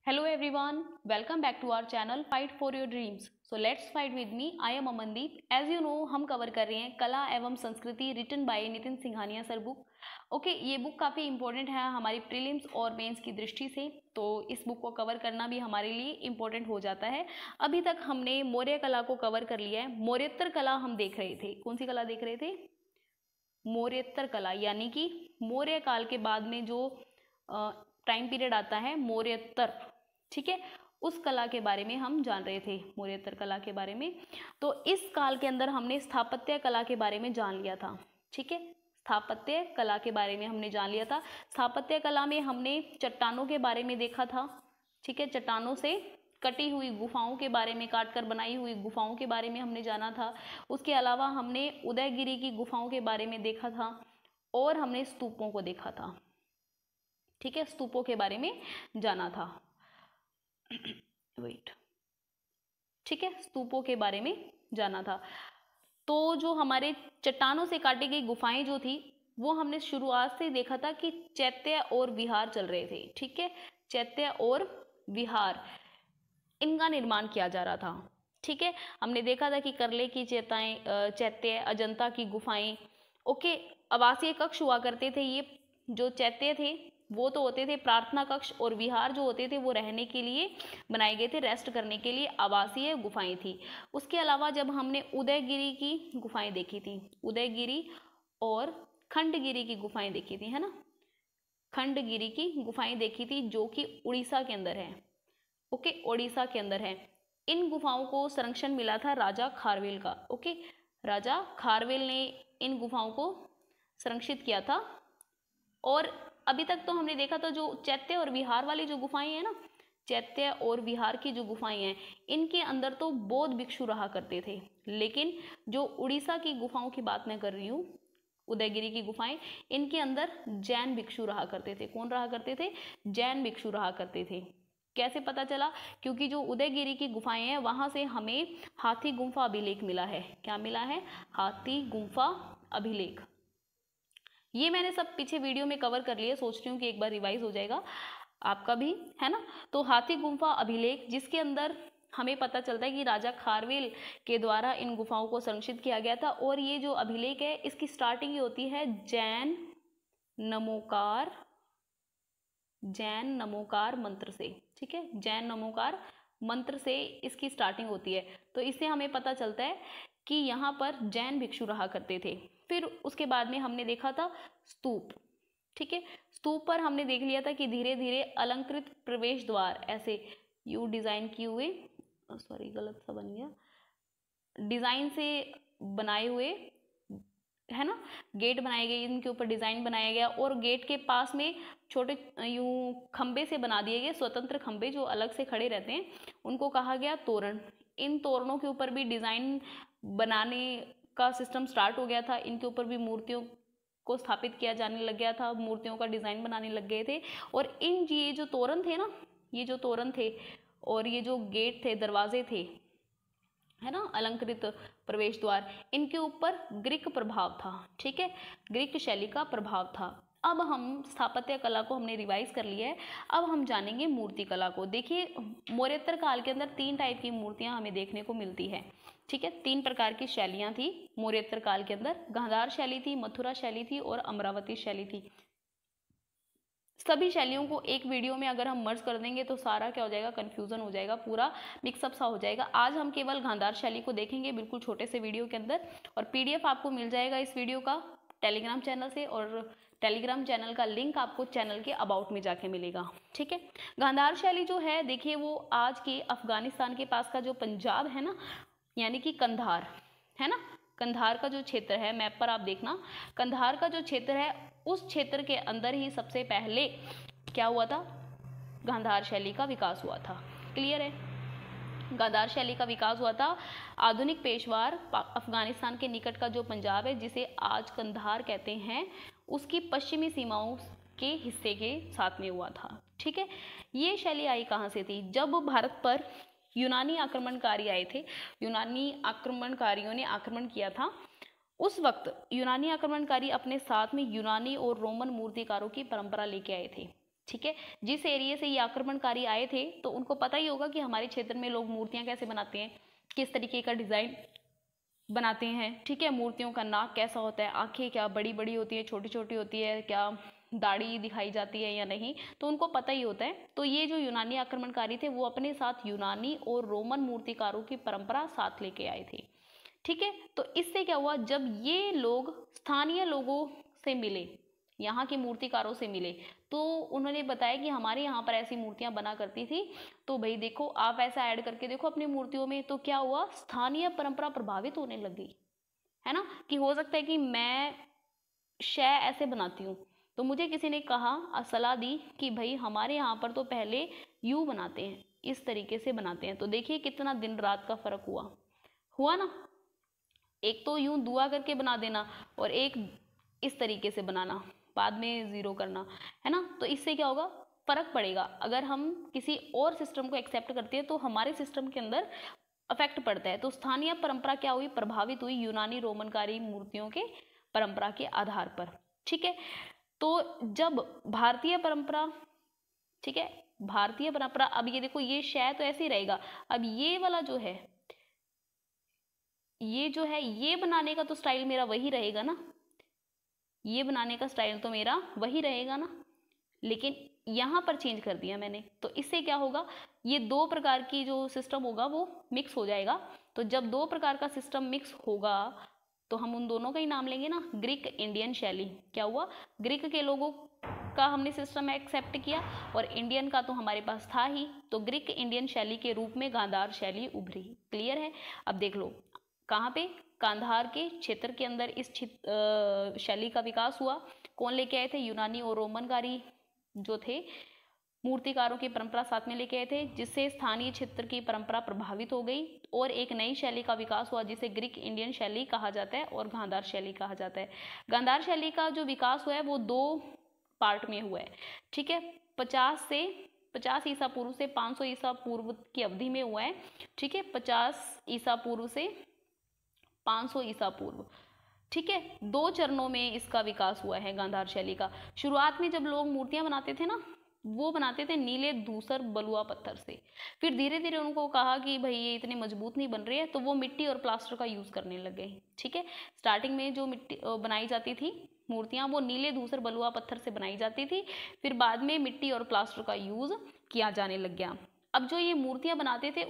Hello everyone, welcome back to our channel Fight for your dreams. So let's fight with me. I am Amandeep. As you know, हम cover कर रहे हैं कला एवं संस्कृति written by Nitin Singhania sir book. Okay, ये book काफ़ी important है हमारी प्रीलिम्स और मेंस की दृष्टि से, तो इस बुक को कवर करना भी हमारे लिए इम्पोर्टेंट हो जाता है. अभी तक हमने मौर्य कला को कवर कर लिया है. मौर्योत्तर कला हम देख रहे थे. कौन सी कला देख रहे थे? मौर्योत्तर कला, यानी कि मौर्य काल के बाद में जो टाइम पीरियड आता है मौर्योत्तर, ठीक है, उस कला के बारे में हम जान रहे थे, मौर्योत्तर कला के बारे में. तो इस काल के अंदर हमने स्थापत्य कला के बारे में जान लिया था. ठीक है, स्थापत्य कला के बारे में हमने जान लिया था. स्थापत्य कला में हमने चट्टानों के बारे में देखा था. ठीक है, चट्टानों से कटी हुई गुफाओं के बारे में, काटकर बनाई हुई गुफाओं के बारे में हमने जाना था. उसके अलावा हमने उदयगिरी की गुफाओं के बारे में देखा था और हमने स्तूपों को देखा था. ठीक है, स्तूपों के बारे में जाना था. वेट, ठीक है, स्तूपों के बारे में जाना था. तो जो हमारे चट्टानों से काटी गई गुफाएं जो थी, वो हमने शुरुआत से देखा था कि चैत्य और विहार चल रहे थे. ठीक है, चैत्य और विहार, इनका निर्माण किया जा रहा था. ठीक है, हमने देखा था कि करले की चैत्य, अजंता की गुफाएं. ओके, आवासीय कक्ष हुआ करते थे. ये जो चैत्य थे वो तो होते थे प्रार्थना कक्ष, और विहार जो होते थे वो रहने के लिए बनाए गए थे, रेस्ट करने के लिए आवासीय गुफाएं थी. उसके अलावा जब हमने उदयगिरी की गुफाएं देखी थी, उदयगिरी और खंडगिरी की गुफाएं देखी थी, है ना, खंडगिरी की गुफाएं देखी थी जो कि उड़ीसा के अंदर है. ओके, उड़ीसा के अंदर है. इन गुफाओं को संरक्षण मिला था राजा खारवेल का. ओके, राजा खारवेल ने इन गुफाओं को संरक्षित किया था. और अभी तक तो हमने देखा था जो चैत्य और विहार वाली जो गुफाएं हैं ना, चैत्य और विहार की जो गुफाएं हैं, इनके अंदर तो बौद्ध भिक्षु रहा करते थे. लेकिन जो उड़ीसा की गुफाओं की बात मैं कर रही हूँ, उदयगिरी की गुफाएं, इनके अंदर जैन भिक्षु रहा करते थे. कौन रहा करते थे? जैन भिक्षु रहा करते थे. कैसे पता चला? क्योंकि जो उदयगिरी की गुफाएं हैं वहां से हमें हाथी गुम्फा अभिलेख मिला है. क्या मिला है? हाथी गुम्फा अभिलेख. ये मैंने सब पीछे वीडियो में कवर कर लिया, सोच रही हूँ कि एक बार रिवाइज हो जाएगा आपका भी, है ना. तो हाथी गुम्फा अभिलेख, जिसके अंदर हमें पता चलता है कि राजा खारवेल के द्वारा इन गुफाओं को संरक्षित किया गया था. और ये जो अभिलेख है, इसकी स्टार्टिंग होती है जैन नमोकार मंत्र से. ठीक है, जैन नमोकार मंत्र से इसकी स्टार्टिंग होती है. तो इससे हमें पता चलता है कि यहाँ पर जैन भिक्षु रहा करते थे. फिर उसके बाद में हमने देखा था स्तूप. ठीक है, स्तूप पर हमने देख लिया था कि धीरे धीरे अलंकृत प्रवेश द्वार, ऐसे यू डिजाइन किए हुए, सॉरी गलत सा बन गया, डिजाइन से बनाए हुए, है ना, गेट बनाए गए, इनके ऊपर डिजाइन बनाया गया. और गेट के पास में छोटे यूं खंबे से बना दिए गए, स्वतंत्र खंबे जो अलग से खड़े रहते हैं, उनको कहा गया तोरण. इन तोरणों के ऊपर भी डिजाइन बनाने का सिस्टम स्टार्ट हो गया था. इनके ऊपर भी मूर्तियों को स्थापित किया जाने लग गया था, मूर्तियों का डिजाइन बनाने लग गए थे. और ये जो तोरण थे ना, ये जो तोरण थे और ये जो गेट थे, दरवाजे थे, है ना, अलंकृत प्रवेश द्वार, इनके ऊपर ग्रीक प्रभाव था. ठीक है, ग्रीक शैली का प्रभाव था. अब हम स्थापत्य कला को हमने रिवाइज कर लिया है. अब हम जानेंगे मूर्ति कला को. देखिए, मौर्योत्तर काल के अंदर 3 टाइप की मूर्तियां हमें देखने को मिलती है. ठीक है, 3 प्रकार की शैलियां थी मौर्योत्तर काल के अंदर. गांधार शैली थी, मथुरा शैली थी और अमरावती शैली थी. सभी शैलियों को एक वीडियो में अगर हम मर्ज कर देंगे तो सारा क्या हो जाएगा, कंफ्यूजन हो जाएगा, पूरा मिक्सअप सा हो जाएगा. आज हम केवल गांधार शैली को देखेंगे बिल्कुल छोटे से वीडियो के अंदर. और पीडीएफ आपको मिल जाएगा इस वीडियो का टेलीग्राम चैनल से, और टेलीग्राम चैनल का लिंक आपको चैनल के अबाउट में जाके मिलेगा. ठीक है, गांधार शैली जो है, देखिए, वो आज के अफगानिस्तान के पास का जो पंजाब है ना, यानी कि कंधार, है ना, कंधार का जो क्षेत्र है, मैप पर आप देखना, कंधार का जो क्षेत्र है, उस क्षेत्र के अंदर ही सबसे पहले क्या हुआ था, गांधार शैली का विकास हुआ था. क्लियर है, गांधार शैली का विकास हुआ था. आधुनिक पेशवार अफगानिस्तान के निकट का जो पंजाब है, जिसे आज कंधार कहते हैं, उसकी पश्चिमी सीमाओं के हिस्से के साथ में हुआ था. ठीक है, ये शैली आई कहाँ से थी? जब भारत पर यूनानी आक्रमणकारी आए थे, यूनानी आक्रमणकारियों ने आक्रमण किया था, उस वक्त यूनानी आक्रमणकारी अपने साथ में यूनानी और रोमन मूर्तिकारों की परंपरा लेके आए थे. ठीक है। जिस एरिया से ये आक्रमणकारी आए थे तो उनको पता ही होगा कि हमारे क्षेत्र में लोग मूर्तियां कैसे बनाते हैं, किस तरीके का डिजाइन बनाते हैं, ठीक है। मूर्तियों का नाक कैसा होता है, आंखें क्या बड़ी बड़ी होती है, छोटी छोटी होती है, क्या दाढ़ी दिखाई जाती है या नहीं, तो उनको पता ही होता है। तो ये जो यूनानी आक्रमणकारी थे वो अपने साथ यूनानी और रोमन मूर्तिकारों की परंपरा साथ लेके आए थे, ठीक है। तो इससे क्या हुआ, जब ये लोग स्थानीय लोगों से मिले, यहाँ के मूर्तिकारों से मिले, तो उन्होंने बताया कि हमारे यहाँ पर ऐसी मूर्तियां बना करती थी, तो भाई देखो आप ऐसा ऐड करके देखो अपनी मूर्तियों में। तो क्या हुआ, स्थानीय परंपरा प्रभावित होने लगी, है ना। कि हो सकता है कि मैं शय ऐसे बनाती हूँ, तो मुझे किसी ने कहा, सलाह दी कि भाई हमारे यहाँ पर तो पहले यूं बनाते हैं, इस तरीके से बनाते हैं। तो देखिए कितना दिन रात का फर्क हुआ ना। एक तो यूं दुआ करके बना देना और एक इस तरीके से बनाना, बाद में जीरो करना, है ना। तो इससे क्या होगा, फर्क पड़ेगा। अगर हम किसी और सिस्टम को एक्सेप्ट करते हैं तो हमारे सिस्टम के अंदर अफेक्ट पड़ता है। तो स्थानीय परंपरा क्या हुई, प्रभावित हुई यूनानी रोमनकारी मूर्तियों के परंपरा के आधार पर, ठीक है। तो जब भारतीय परंपरा, ठीक है, भारतीय परंपरा, अब ये देखो ये शायद तो ऐसे ही रहेगा। अब ये वाला जो है, ये जो है, ये बनाने का तो स्टाइल मेरा वही रहेगा ना, ये बनाने का स्टाइल तो मेरा वही रहेगा ना, लेकिन यहाँ पर चेंज कर दिया मैंने। तो इससे क्या होगा, ये दो प्रकार की जो सिस्टम होगा वो मिक्स हो जाएगा। तो जब दो प्रकार का सिस्टम मिक्स होगा तो हम उन दोनों का ही नाम लेंगे ना, ग्रीक इंडियन शैली। क्या हुआ, ग्रीक के लोगों का हमने सिस्टम एक्सेप्ट किया और इंडियन का तो हमारे पास था ही, तो ग्रीक इंडियन शैली के रूप में गांधार शैली उभरी। क्लियर है। अब देख लो कहाँ पे, कांधार के क्षेत्र के अंदर इस शैली का विकास हुआ। कौन लेके आए थे, यूनानी और रोमनकारी जो थे मूर्तिकारों की परंपरा साथ में लेके आए थे, जिससे स्थानीय क्षेत्र की परंपरा प्रभावित हो गई और एक नई शैली का विकास हुआ जिसे ग्रीक इंडियन शैली कहा जाता है और गांधार शैली कहा जाता है। गांधार शैली का जो विकास हुआ है वो दो पार्ट में हुआ है, ठीक है। 50 ईसा पूर्व से 500 ईसा पूर्व की अवधि में हुआ है, ठीक है। 50 ईसा पूर्व से 500 ईसा पूर्व, ठीक है। दो चरणों में इसका विकास हुआ है गांधार शैली का। शुरुआत में जब लोग मूर्तियां बनाते थे ना, वो बनाते थे नीले धूसर बलुआ पत्थर से। फिर धीरे धीरे उनको कहा कि भाई ये इतने मजबूत नहीं बन रही है, तो वो मिट्टी और प्लास्टर का यूज करने लग गए, ठीक है। स्टार्टिंग में जो मिट्टी बनाई जाती थी मूर्तियां, वो नीले धूसर बलुआ पत्थर से बनाई जाती थी, फिर बाद में मिट्टी और प्लास्टर का यूज किया जाने लग गया। अब जो ये मूर्तियां बनाते थे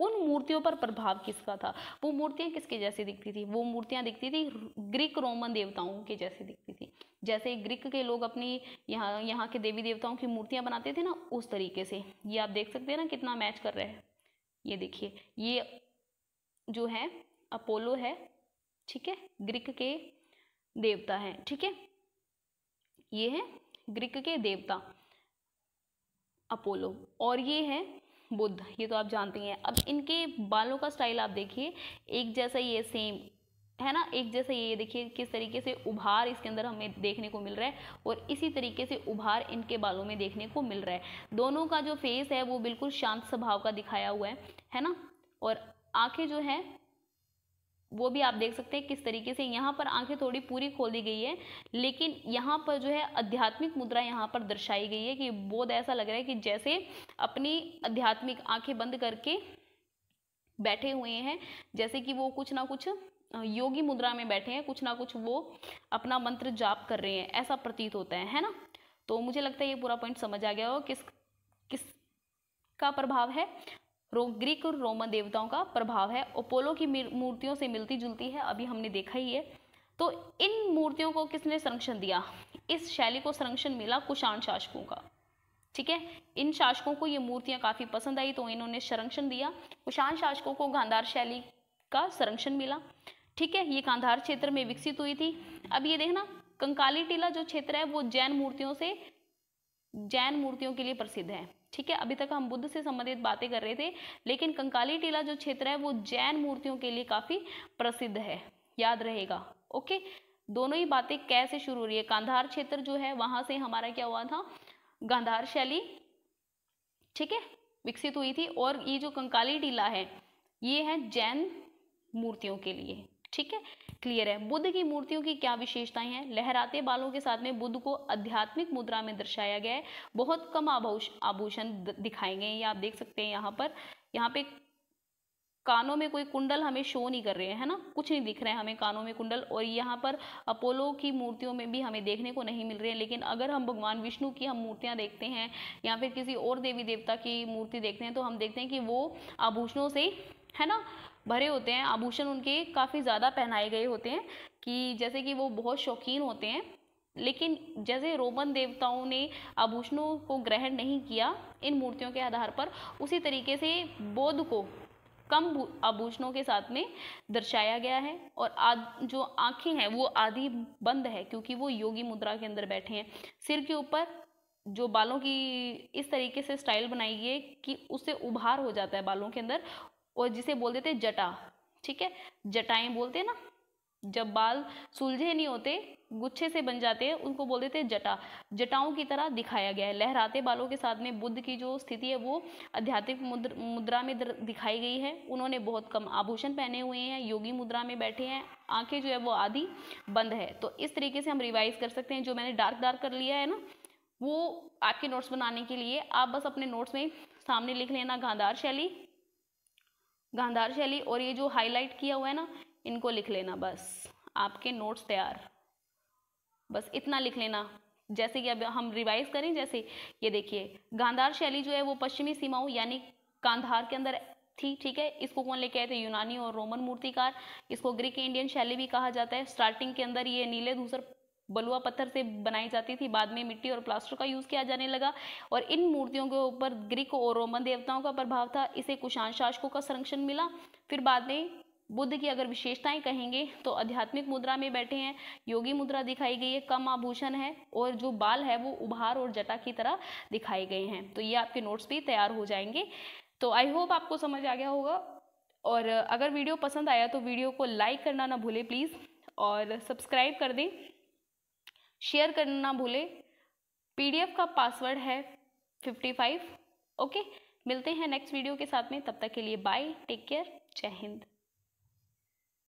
उन मूर्तियों पर प्रभाव किसका था, वो मूर्तियां किसके जैसी दिखती थी, वो मूर्तियां दिखती थी ग्रीक रोमन देवताओं के जैसे दिखती थी। जैसे ग्रीक के लोग अपनी यहाँ के देवी देवताओं की मूर्तियां बनाते थे ना, उस तरीके से। ये आप देख सकते हैं ना कितना मैच कर रहा है। ये देखिए, ये जो है अपोलो है, ठीक है, ग्रीक के देवता है, ठीक है। ये है ग्रीक के देवता अपोलो, और ये है बुद्ध, ये तो आप जानते हैं। अब इनके बालों का स्टाइल आप देखिए, एक जैसा ये सेम है ना, एक जैसा ये देखिए किस तरीके से उभार इसके अंदर हमें देखने को मिल रहा है, और इसी तरीके से उभार इनके बालों में देखने को मिल रहा है। दोनों का जो फेस है वो बिल्कुल शांत स्वभाव का दिखाया हुआ है ना। और आंखें जो है वो भी आप देख सकते हैं किस तरीके से, यहाँ पर आंखें थोड़ी पूरी खोल दी गई है, लेकिन यहाँ पर जो है आध्यात्मिक मुद्रा यहाँ पर दर्शाई गई है कि बोध ऐसा लग रहा है कि जैसे अपनी आध्यात्मिक आंखें बंद करके बैठे हुए हैं, जैसे कि वो कुछ ना कुछ योगी मुद्रा में बैठे हैं, कुछ ना कुछ वो अपना मंत्र जाप कर रहे हैं, ऐसा प्रतीत होता है ना। तो मुझे लगता है ये पूरा पॉइंट समझ आ गया हो किस का प्रभाव है, ग्रीक और रोमन देवताओं का प्रभाव है। अपोलो की मूर्तियों से मिलती जुलती है, अभी हमने देखा ही है। तो इन मूर्तियों को किसने संरक्षण दिया, इस शैली को संरक्षण मिला कुषाण शासकों का, ठीक है। इन शासकों को ये मूर्तियां काफी पसंद आई तो इन्होंने संरक्षण दिया। कुषाण शासकों को गांधार शैली का संरक्षण मिला, ठीक है। ये गांधार क्षेत्र में विकसित हुई थी। अब ये देखना, कंकाली टीला जो क्षेत्र है वो जैन मूर्तियों के लिए प्रसिद्ध है, ठीक है। अभी तक हम बुद्ध से संबंधित बातें कर रहे थे, लेकिन कंकाली टीला जो क्षेत्र है वो जैन मूर्तियों के लिए काफी प्रसिद्ध है, याद रहेगा। ओके, दोनों ही बातें कैसे शुरू हो रही है, गांधार क्षेत्र जो है वहां से हमारा क्या हुआ था, गांधार शैली, ठीक है, विकसित हुई थी। और ये जो कंकाली टीला है ये है जैन मूर्तियों के लिए, ठीक है, क्लियर है। बुद्ध की मूर्तियों की क्या विशेषताएं हैं? लहराते बालों के साथ में बुद्ध को आध्यात्मिक मुद्रा में दर्शाया गया है। बहुत कम आभूषण दिखाए गए हैं, ये आप देख सकते हैं यहाँ पे कानों में कोई कुंडल हमें शो नहीं कर रहे हैं, है ना, कुछ नहीं दिख रहे हैं हमें कानों में कुंडल। और यहाँ पर अपोलो की मूर्तियों में भी हमें देखने को नहीं मिल रहे हैं। लेकिन अगर हम भगवान विष्णु की हम मूर्तियाँ देखते हैं या फिर किसी और देवी देवता की मूर्ति देखते हैं तो हम देखते हैं कि वो आभूषणों से, है ना, भरे होते हैं। आभूषण उनके काफ़ी ज़्यादा पहनाए गए होते हैं कि जैसे कि वो बहुत शौकीन होते हैं। लेकिन जैसे रोमन देवताओं ने आभूषणों को ग्रहण नहीं किया इन मूर्तियों के आधार पर, उसी तरीके से बौद्ध को कम आभूषणों के साथ में दर्शाया गया है। और जो आंखें हैं वो आधी बंद है क्योंकि वो योगी मुद्रा के अंदर बैठे हैं। सिर के ऊपर जो बालों की इस तरीके से स्टाइल बनाई गई है कि उससे उभार हो जाता है बालों के अंदर, और जिसे बोल देते हैं जटा। ठीक है, जटाएं बोलते हैं ना, जब बाल सुलझे नहीं होते, गुच्छे से बन जाते हैं, उनको बोल देते हैं जटा। जटाओं की तरह दिखाया गया है। लहराते बालों के साथ में बुद्ध की जो स्थिति है वो आध्यात्मिक मुद्रा में दिखाई गई है। उन्होंने बहुत कम आभूषण पहने हुए हैं, योगी मुद्रा में बैठे हैं, आंखें जो है वो आधी बंद है। तो इस तरीके से हम रिवाइज कर सकते हैं। जो मैंने डार्क कर लिया है ना, वो आपके नोट्स बनाने के लिए आप बस अपने नोट्स में सामने लिख लेना गांधार शैली, और ये जो हाईलाइट किया हुआ है ना, इनको लिख लेना। बस आपके नोट्स तैयार, बस इतना लिख लेना। जैसे कि अब हम रिवाइज करें, जैसे ये देखिए, गांधार शैली जो है वो पश्चिमी सीमाओं यानी कांधार के अंदर थी। ठीक है, इसको कौन लेके आए थे? यूनानी और रोमन मूर्तिकार। इसको ग्रीक इंडियन शैली भी कहा जाता है। स्टार्टिंग के अंदर ये नीले धूसर बलुआ पत्थर से बनाई जाती थी, बाद में मिट्टी और प्लास्टर का यूज किया जाने लगा। और इन मूर्तियों के ऊपर ग्रीक और रोमन देवताओं का प्रभाव था। इसे कुषाण शासकों का संरक्षण मिला। फिर बाद में बुद्ध की अगर विशेषताएं कहेंगे तो आध्यात्मिक मुद्रा में बैठे हैं, योगी मुद्रा दिखाई गई है, कम आभूषण है, और जो बाल है वो उभार और जटा की तरह दिखाए गए हैं। तो ये आपके नोट्स भी तैयार हो जाएंगे। तो आई होप आपको समझ आ गया होगा। और अगर वीडियो पसंद आया तो वीडियो को लाइक करना ना भूले प्लीज़, और सब्सक्राइब कर दें, शेयर करना ना भूले। PDF का पासवर्ड है 55। ओके, मिलते हैं नेक्स्ट वीडियो के साथ में। तब तक के लिए बाय, टेक केयर, जय हिंद।